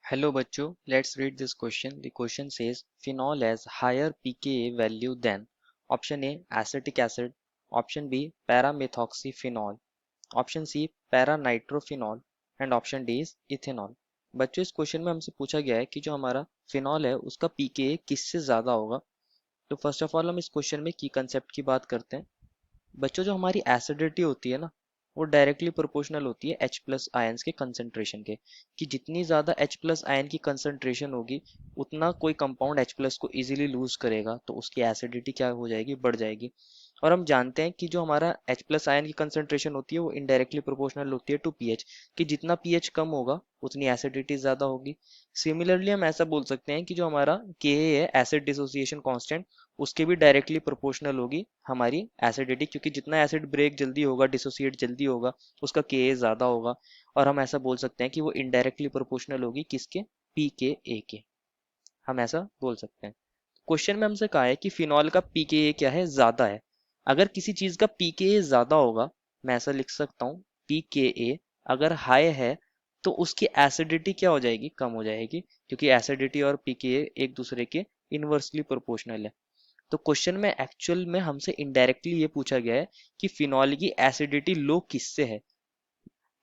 Hello bachcho, let's read this question. The question says phenol has higher pKa value than option A acetic acid, option B para-methoxyphenol, option C para-nitrophenol and option D is ethanol. बच्चों इस question में हमसे पूछा गया है कि जो हमारा फिनॉल है उसका pKa किससे ज्यादा होगा। तो फर्स्ट ऑफ ऑल हम इस क्वेश्चन में की कंसेप्ट की बात करते हैं। बच्चों जो हमारी एसिडिटी होती है ना, वो डायरेक्टली प्रोपोर्शनल होती है H प्लस आयंस के कंसेंट्रेशन के, कि जितनी ज़्यादा H प्लस आयन की कंसेंट्रेशन होगी उतना कोई कंपाउंड H प्लस को इजीली लूज करेगा, तो उसकी एसिडिटी क्या हो जाएगी, बढ़ जाएगी। और हम जानते हैं कि जो हमारा H प्लस आयन की कंसेंट्रेशन होती है वो इनडायरेक्टली प्रोपोर्शनल होती है टू पीएच, कि जितना पीएच कम होगा उतनी एसिडिटी ज़्यादा होगी। सिमिलरली हम ऐसा बोल सकते हैं कि जो हमारा Ka है एसिड डिसोसिएशन कांस्टेंट, उसके भी डायरेक्टली प्रोपोर्शनल होगी हमारी एसिडिटी, क्योंकि जितना एसिड ब्रेक जल्दी होगा, डिसोसिएट जल्दी होगा, उसका Ka ज़्यादा होगा। और हम ऐसा बोल सकते हैं कि वो इनडायरेक्टली प्रोपोर्शनल होगी किसके, pKa के। हम ऐसा बोल सकते हैं। क्वेश्चन में हमसे कहा है कि फिनॉल का pKa क्या है, ज़्यादा है। अगर किसी चीज़ का pKa ज़्यादा होगा, मैं ऐसा लिख सकता हूँ pKa अगर हाई है तो उसकी एसिडिटी क्या हो जाएगी, कम हो जाएगी, क्योंकि एसिडिटी और pKa एक दूसरे के इनवर्सली प्रोपोर्शनल है। तो क्वेश्चन में एक्चुअल में हमसे इनडायरेक्टली ये पूछा गया है कि फिनॉल की एसिडिटी लो किससे है,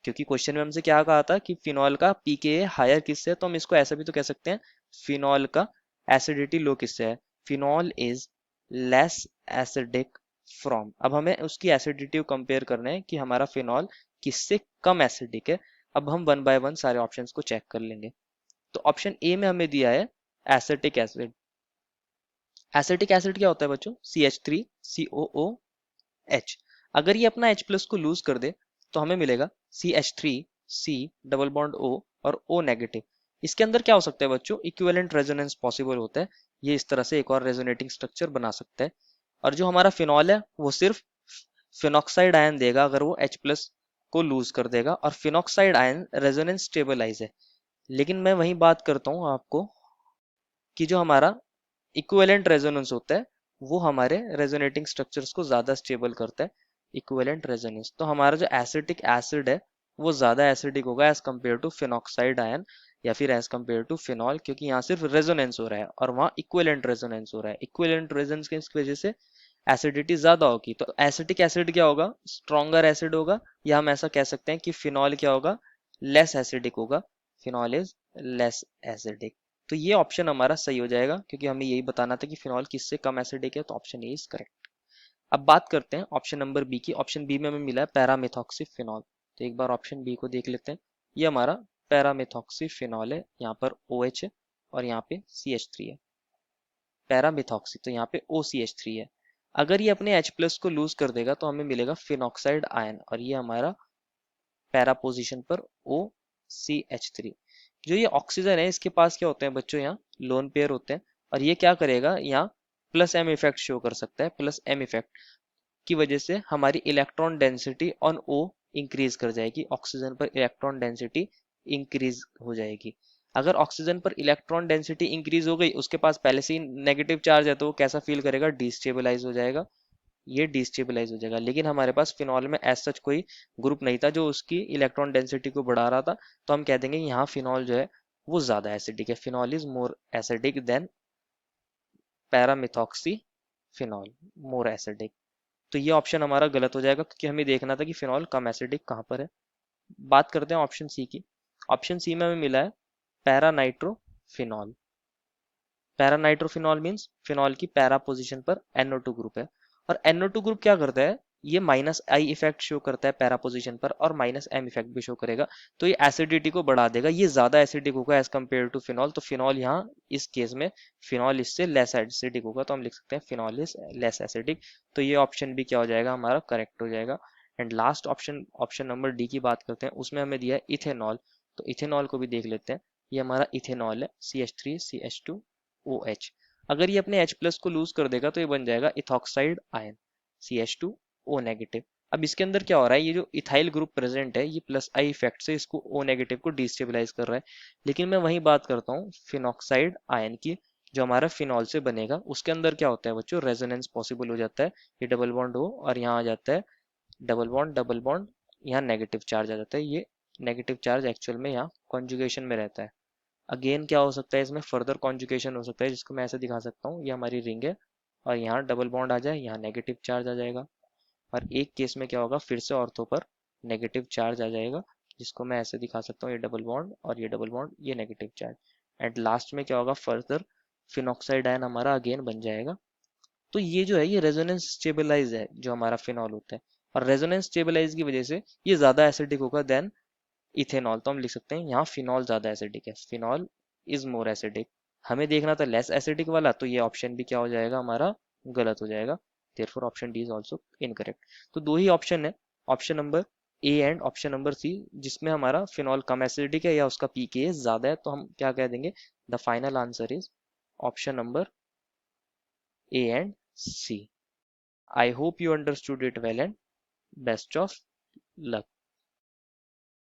क्योंकि क्वेश्चन में हमसे क्या कहा था कि फिनॉल का pKa हायर किससे है, तो हम इसको ऐसा भी तो कह सकते हैं फिनॉल का एसिडिटी लो किससे है। Phenol is less acidic from, अब हमें उसकी एसिडिटी को कंपेयर करना है कि हमारा फिनॉल किससे कम एसिडिक है। अब हम वन बाय वन सारे ऑप्शंस को चेक कर लेंगे। तो ऑप्शन ए में हमें दिया है एसिटिक एसिड। एसिटिक एसिड क्या होता है बच्चों, CH3COOH। अगर ये अपना H प्लस को लूज कर दे तो हमें मिलेगा CH3C डबल बॉन्ड O और O नेगेटिव। इसके अंदर क्या हो सकता है बच्चों, इक्विवेलेंट रेजोनेंस पॉसिबल होता है। ये इस तरह से एक और रेजोनेटिंग स्ट्रक्चर बना सकता है। और जो हमारा फिनॉल है वो सिर्फ फिनॉक्साइड आयन देगा अगर वो H प्लस को लूज कर देगा, और फिनॉक्साइड आयन रेजोनेंस स्टेबलाइज है। लेकिन मैं वही बात करता हूँ आपको कि जो हमारा इक्विवेलेंट रेजोनेंस होता है वो हमारे रेजोनेटिंग स्ट्रक्चर्स को ज्यादा स्टेबल करता है। इक्विवेलेंट रेजोनेंस, तो हमारा जो एसिटिक एसिड है वो ज्यादा एसिडिक होगा as compare to phenoxide ion या फिर एज कम्पेयर टू फिनॉल, क्योंकि यहाँ सिर्फ रेजोनेंस हो रहा है और वहाँ इक्विवेलेंट रेजोनेंस हो रहा है। इक्विवेलेंट रेजोनेंस की वजह से एसिडिटी ज्यादा होगी, तो एसिटिक एसिड क्या होगा, स्ट्रॉन्गर एसिड होगा, या हम ऐसा कह सकते हैं कि फिनॉल क्या होगा, लेस एसिडिक होगा। Phenol is less acidic. तो ये ऑप्शन हमारा सही हो जाएगा, क्योंकि हमें यही बताना था कि फिनॉल किससे कम एसिडिक है, तो ऑप्शन ए इज करेक्ट। अब बात करते हैं ऑप्शन नंबर बी की। ऑप्शन बी में हमें मिला है पैरामेथॉक्सीफिनॉल। तो एक बार ऑप्शन बी को देख लेते हैं। ये हमारा पैरामेथॉक्सीफिनॉल है, यहाँ पर OH है और यहाँ पे CH3 है। पैरामेथॉक्सी तो यहाँ पे OCH3 है। अगर ये अपने H प्लस को लूज कर देगा तो हमें मिलेगा फिनॉक्साइड आयन, और ये हमारा पैरा पोजीशन पर OCH3। जो ये ऑक्सीजन है इसके पास क्या होते हैं बच्चों, यहाँ लोन पेयर होते हैं, और ये क्या करेगा, यहाँ प्लस एम इफेक्ट शो कर सकता है। प्लस एम इफेक्ट की वजह से हमारी electron density on O increase कर जाएगी, ऑक्सीजन पर इलेक्ट्रॉन डेंसिटी इंक्रीज हो जाएगी। अगर ऑक्सीजन पर इलेक्ट्रॉन डेंसिटी इंक्रीज हो गई, उसके पास पहले से ही नेगेटिव चार्ज है, तो वो कैसा फील करेगा, डिस्टेबलाइज हो जाएगा। ये डिस्टेबलाइज हो जाएगा। लेकिन हमारे पास फिनॉल में एज सच कोई ग्रुप नहीं था जो उसकी इलेक्ट्रॉन डेंसिटी को बढ़ा रहा था, तो हम कह देंगे यहाँ फिनॉल जो है वो ज्यादा एसिडिक है। Phenol is more acidic than paramethoxy phenol, more acidic. तो ये ऑप्शन हमारा गलत हो जाएगा, क्योंकि हमें देखना था कि फिनॉल कम एसिडिक कहाँ पर है। बात करते हैं ऑप्शन सी की। ऑप्शन सी में हमें मिला है पैरानाइट्रोफिनॉल। पैरानाइट्रोफिनॉल मीन्स फिनॉल की पैरा पोजीशन पर NO2 ग्रुप है, और NO2 ग्रुप क्या करता है, ये माइनस आई इफेक्ट शो करता है पैरा पोजीशन पर, और माइनस एम इफेक्ट भी शो करेगा। तो ये एसिडिटी को बढ़ा देगा, ये ज्यादा एसिडिक होगा एज कम्पेयर टू फिनॉल। तो फिनॉल यहाँ इस केस में फिनॉल इससे लेस एसिडिक होगा, तो हम लिख सकते हैं फिनॉल इज लेस एसिडिक। तो ये ऑप्शन भी क्या हो जाएगा, हमारा करेक्ट हो जाएगा। And last option, option number D की बात करते हैं, उसमें हमें दिया है इथेनॉल। तो इथेनॉल को भी देख लेते हैं। ये हमारा इथेनॉल है, CH3CH2OH। अगर ये अपने H प्लस को लूज कर देगा तो ये बन जाएगा इथॉक्साइड आयन, CH2O नेगेटिव। अब इसके अंदर क्या हो रहा है, ये जो इथाइल ग्रुप प्रेजेंट है ये प्लस आई इफेक्ट से इसको O नेगेटिव को डिस्टेबलाइज कर रहा है। लेकिन मैं वही बात करता हूँ फिनॉक्साइड आयन की, जो हमारा फिनॉल से बनेगा, उसके अंदर क्या होता है बच्चों, रेजोनेंस पॉसिबल हो जाता है। ये डबल बॉन्ड हो और यहाँ आ जाता है डबल बॉन्ड, यहाँ नेगेटिव चार्ज आ जाता है। ये नेगेटिव चार्ज एक्चुअल में यहाँ कॉन्जुगेशन में रहता है। अगेन क्या हो सकता है इसमें, फर्दर कॉन्जुगेशन हो सकता है, जिसको मैं ऐसे दिखा सकता हूँ, ये हमारी रिंग है और यहाँ डबल बॉन्ड आ जाए, यहाँ नेगेटिव चार्ज आ जाएगा। और एक केस में क्या होगा, फिर से ऑर्थो पर नेगेटिव चार्ज आ जाएगा, जिसको मैं ऐसे दिखा सकता हूँ, ये डबल बॉन्ड और ये डबल बॉन्ड, ये नेगेटिव चार्ज। एंड लास्ट में क्या होगा, फर्दर फिनॉक्साइड आयन हमारा अगेन बन जाएगा। तो ये जो है ये रेजोनेंस स्टेबलाइज है जो हमारा फिनॉल होता है, और रेजोनेंस स्टेबलाइज की वजह से ये ज्यादा एसिडिक होगा देन इथेनॉल। तो हम लिख सकते हैं यहाँ फिनॉल ज्यादा एसिडिक है, फिनॉल इज मोर एसिडिक। हमें देखना था लेस एसिडिक वाला, तो ये ऑप्शन भी क्या हो जाएगा हमारा, गलत हो जाएगा। Therefore option D is also incorrect. तो दो ही ऑप्शन है, option number A and option number C, जिसमें हमारा फिनॉल कम एसिडिक है या उसका पीके ज्यादा है, तो हम क्या कह देंगे, the final answer is option number A and C. I hope you understood it well and best of luck.